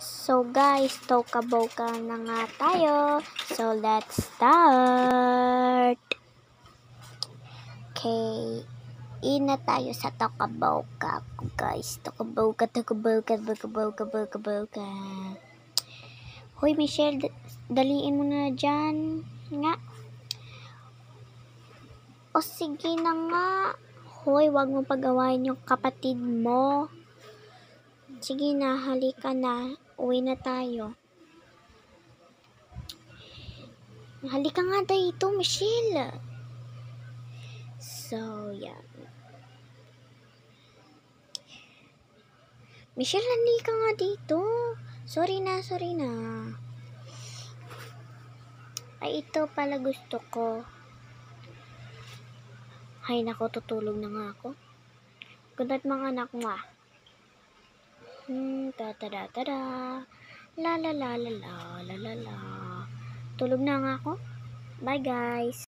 So guys, toka-boka na nga tayo. So let's start. Okay. Ina tayo sa toka-boka guys. Toka-boka. Hoy Michelle, daliin mo na dyan. Nga. O sige na nga. Hoy, wag mo pag-awayin yung kapatid mo. Sige na, halika na. Uwi na tayo. Halika nga dito, Michelle. So, yeah. Michelle, halika nga dito. Sorry na. Ay, ito pala gusto ko. Ay, nako, tutulog na nga ako. Good mga anak mo. Ta-da-da-da. La la la la la la la la. Tulog na nga ako. Bye guys.